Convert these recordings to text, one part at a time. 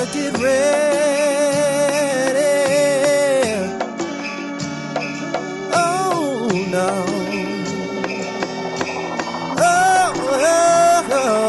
better get ready. Oh no. Oh, oh, oh.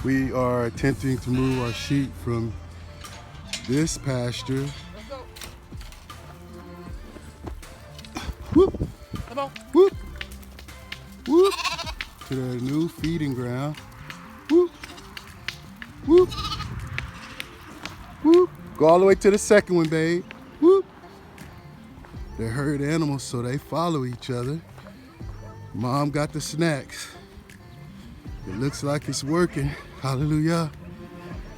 We are attempting to move our sheep from this pasture whoop, whoop, whoop, to the new feeding ground. Whoop, whoop, whoop. Go all the way to the second one, babe. Whoop. They're herd animals, so they follow each other. Mom got the snacks. It looks like it's working. Hallelujah.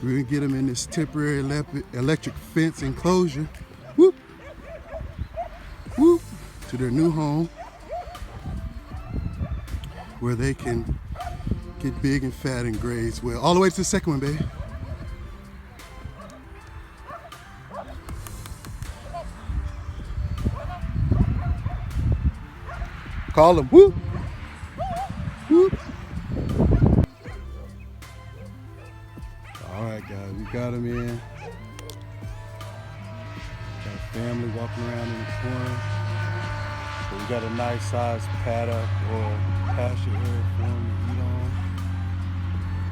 We're gonna get them in this temporary electric fence enclosure. Whoop, whoop, to their new home where they can get big and fat and graze well. All the way to the second one, babe. Call them. Whoop, whoop. All right, guys, we got them in. Got a family walking around in the corner. But we got a nice sized paddock or pasture area for them to eat on.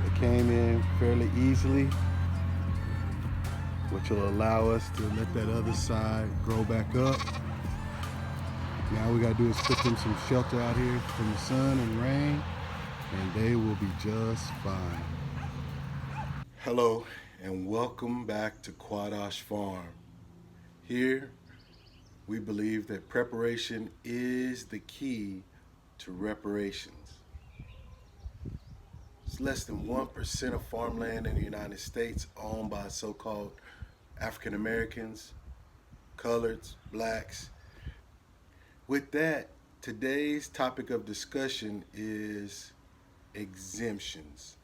They came in fairly easily, which will allow us to let that other side grow back up. Now we gotta do is put them some shelter out here from the sun and rain, and they will be just fine. Hello, and welcome back to Qadash Farm. Here, we believe that preparation is the key to reparations. It's less than 1% of farmland in the United States owned by so-called African Americans, coloreds, blacks. With that, today's topic of discussion is exemptions.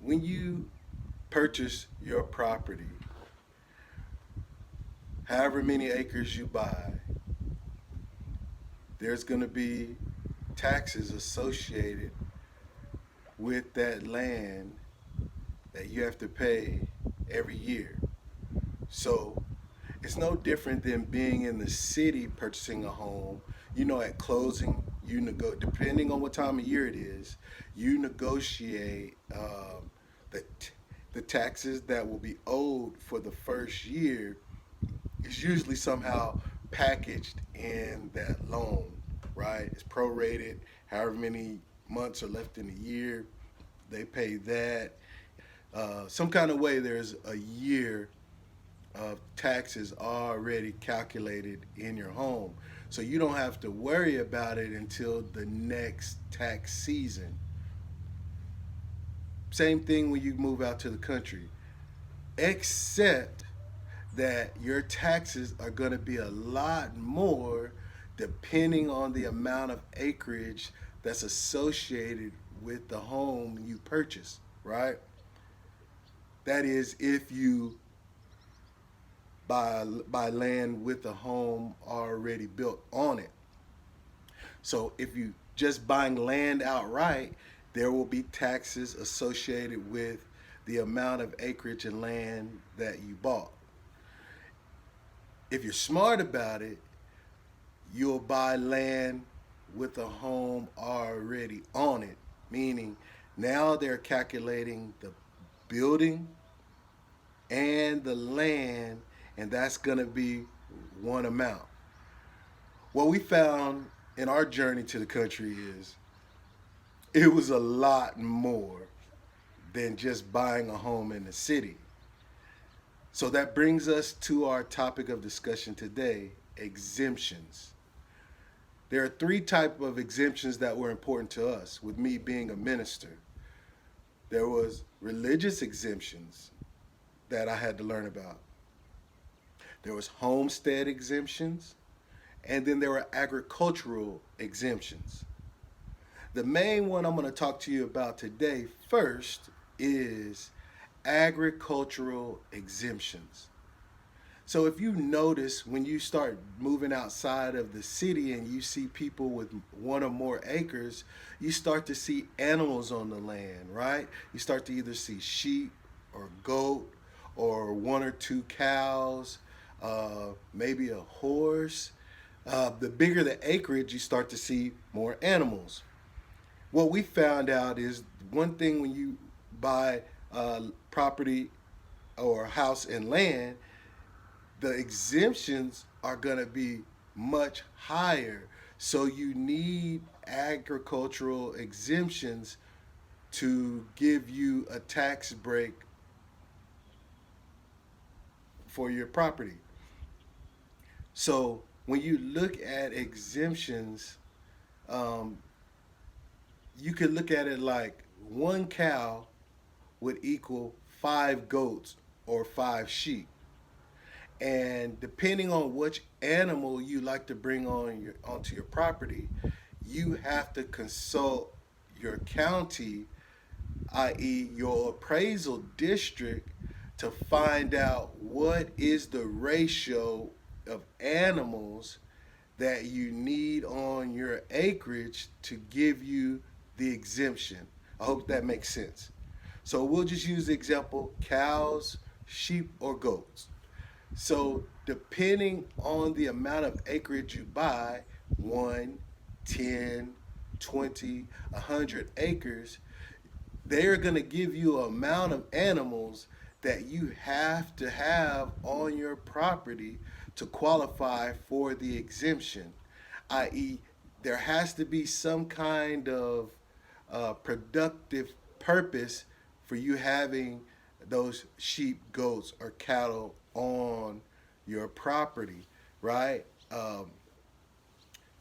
When you purchase your property, however many acres you buy, there's going to be taxes associated with that land that you have to pay every year. So it's no different than being in the city purchasing a home. You know, at closing, depending on what time of year it is, you negotiate the taxes that will be owed for the first year is usually somehow packaged in that loan, right? It's prorated, however many months are left in the year, they pay that. Some kind of way there's a year of taxes already calculated in your home. So you don't have to worry about it until the next tax season. Same thing when you move out to the country, except that your taxes are going to be a lot more depending on the amount of acreage that's associated with the home you purchase, right? That is, if you buy land with a home already built on it. So if you just buying land outright, there will be taxes associated with the amount of acreage and land that you bought. If you're smart about it, you'll buy land with a home already on it, meaning now they're calculating the building and the land, and that's going to be one amount. What we found in our journey to the country is it was a lot more than just buying a home in the city. So that brings us to our topic of discussion today, exemptions. There are three types of exemptions that were important to us with me being a minister. There was religious exemptions that I had to learn about. There was homestead exemptions, and then there were agricultural exemptions. The main one I'm going to talk to you about today first is agricultural exemptions. So if you notice when you start moving outside of the city and you see people with one or more acres, you start to see animals on the land, right? You start to either see sheep or goat or one or two cows, maybe a horse. The bigger the acreage, you start to see more animals. What we found out is one thing when you buy property or a house and land, the exemptions are going to be much higher. So you need agricultural exemptions to give you a tax break for your property. So when you look at exemptions, you could look at it like one cow would equal 5 goats or 5 sheep. And depending on which animal you like to bring onto your property, you have to consult your county, i.e., your appraisal district, to find out what is the ratio of animals that you need on your acreage to give you the exemption. I hope that makes sense. So we'll just use the example cows, sheep, or goats. So depending on the amount of acreage you buy, 1, 10, 20, 100 acres, they're going to give you an amount of animals that you have to have on your property to qualify for the exemption, i.e., there has to be some kind of productive purpose for you having those sheep, goats, or cattle on your property, right?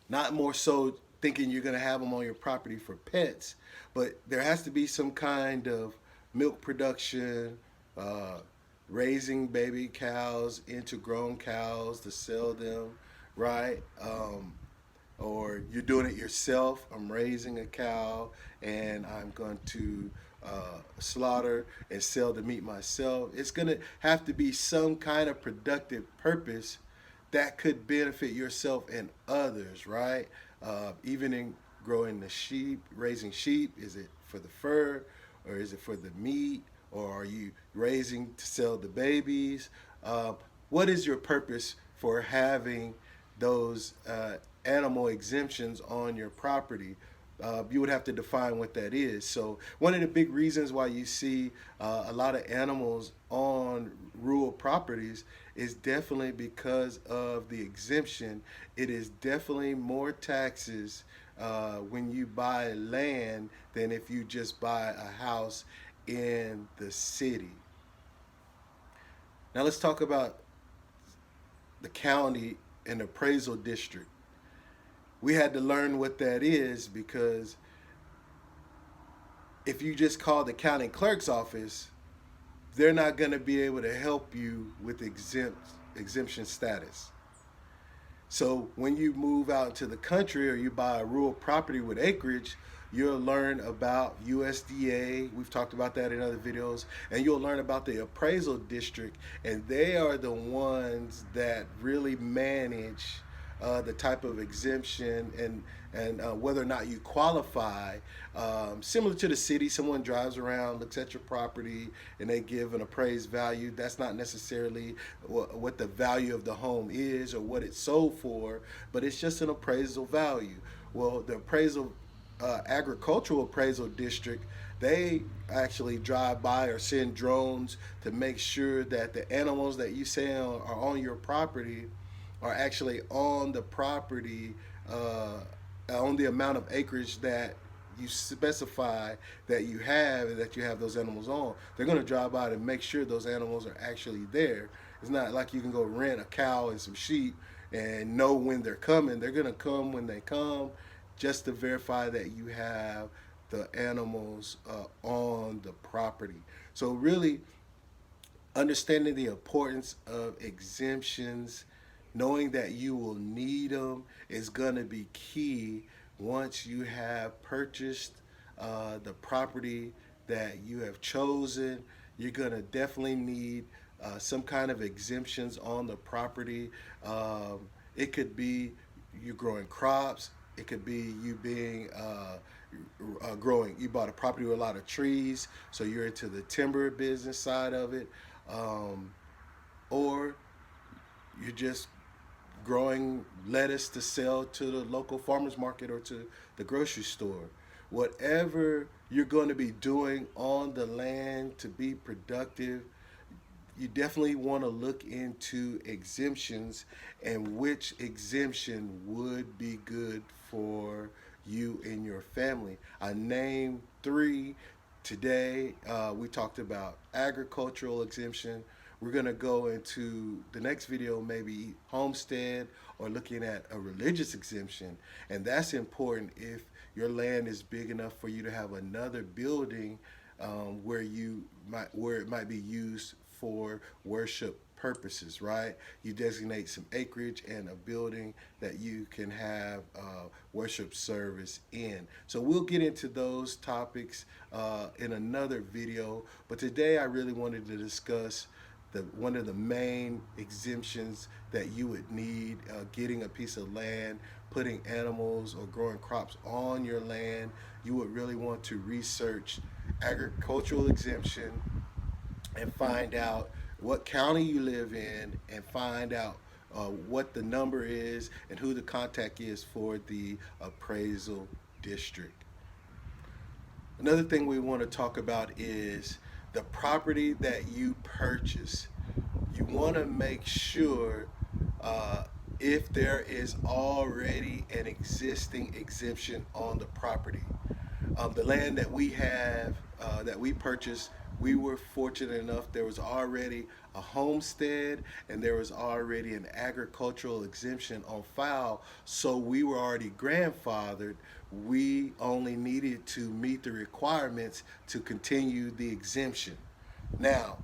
Not more so thinking you're going to have them on your property for pets, but there has to be some kind of milk production, raising baby cows into grown cows to sell them, right? Or you're doing it yourself. I'm raising a cow and I'm going to slaughter and sell the meat myself. It's going to have to be some kind of productive purpose that could benefit yourself and others, right? Even in growing the sheep, raising sheep, is it for the fur or is it for the meat? Or are you raising to sell the babies? What is your purpose for having those animal exemptions on your property? You would have to define what that is. So one of the big reasons why you see a lot of animals on rural properties is definitely because of the exemption. It is definitely more taxes when you buy land than if you just buy a house in the city. Now let's talk about the county and appraisal district. We had to learn what that is because if you just call the county clerk's office, they're not going to be able to help you with exemption status. So when you move out to the country or you buy a rural property with acreage, you'll learn about USDA. We've talked about that in other videos. And you'll learn about the appraisal district. And they are the ones that really manage the type of exemption and whether or not you qualify. Similar to the city, someone drives around, looks at your property, and they give an appraised value. That's not necessarily what the value of the home is or what it's sold for, but it's just an appraisal value. Well, the agricultural appraisal district, they actually drive by or send drones to make sure that the animals that you say are on your property are actually on the property, on the amount of acreage that you specify that you have and that you have those animals on. They're going to drive by to make sure those animals are actually there. It's not like you can go rent a cow and some sheep and know when they're coming. They're going to come when they come, just to verify that you have the animals on the property. So really understanding the importance of exemptions, knowing that you will need them, is going to be key once you have purchased the property that you have chosen. You're going to definitely need some kind of exemptions on the property. It could be you growing crops. It could be you being growing. You bought a property with a lot of trees, so you're into the timber business side of it, or you're just growing lettuce to sell to the local farmers market or to the grocery store. Whatever you're going to be doing on the land to be productive, you definitely want to look into exemptions and which exemption would be good for you and your family. I named 3 today. We talked about agricultural exemption. We're going to go into the next video, maybe homestead, or looking at a religious exemption. And that's important if your land is big enough for you to have another building where it might be used for worship purposes, right? You designate some acreage and a building that you can have worship service in. So we'll get into those topics in another video. But today I really wanted to discuss one of the main exemptions that you would need getting a piece of land, putting animals or growing crops on your land. You would really want to research agricultural exemption and find out what county you live in, and find out what the number is and who the contact is for the appraisal district. Another thing we want to talk about is the property that you purchase. You want to make sure if there is already an existing exemption on the property. The land that we have, that we purchased, we were fortunate enough there was already a homestead and there was already an agricultural exemption on file, so we were already grandfathered. We only needed to meet the requirements to continue the exemption. Now,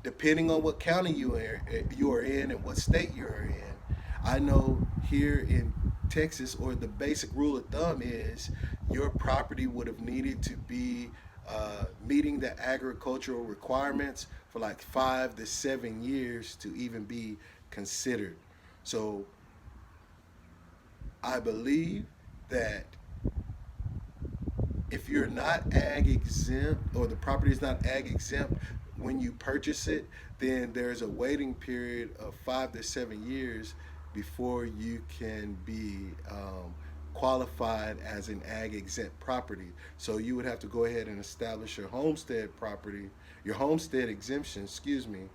depending on what county you are in and what state you're in, I know here in Texas, or the basic rule of thumb is your property would have needed to be meeting the agricultural requirements for like 5 to 7 years to even be considered. So I believe that if you're not ag exempt, or the property is not ag exempt when you purchase it, then there's a waiting period of 5 to 7 years before you can be qualified as an ag exempt property. So you would have to go ahead and establish your homestead property, your homestead exemption, excuse me.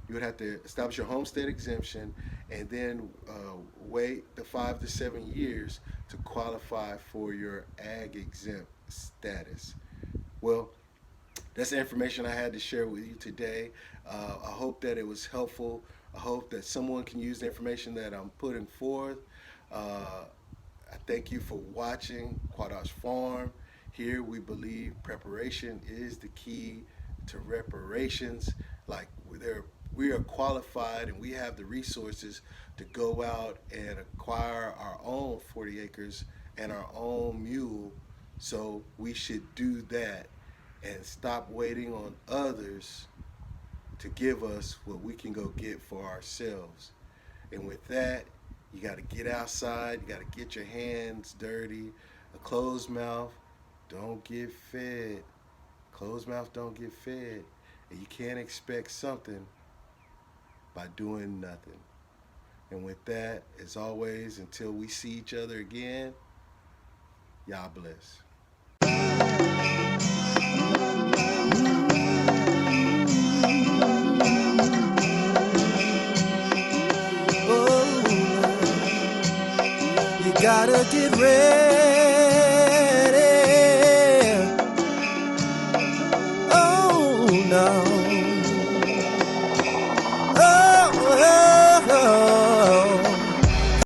You would have to establish your homestead exemption and then wait the 5 to 7 years to qualify for your ag exempt status. Well, that's the information I had to share with you today. I hope that it was helpful. I hope that someone can use the information that I'm putting forth. I thank you for watching Qadash Farm. Here we believe preparation is the key to reparations. Like we are qualified and we have the resources to go out and acquire our own 40 acres and our own mule. So we should do that and stop waiting on others to give us what we can go get for ourselves. And with that, you got to get outside. You got to get your hands dirty. A closed mouth don't get fed. Closed mouth don't get fed. And you can't expect something by doing nothing. And with that, as always, until we see each other again, y'all bless. You gotta get ready. Oh no.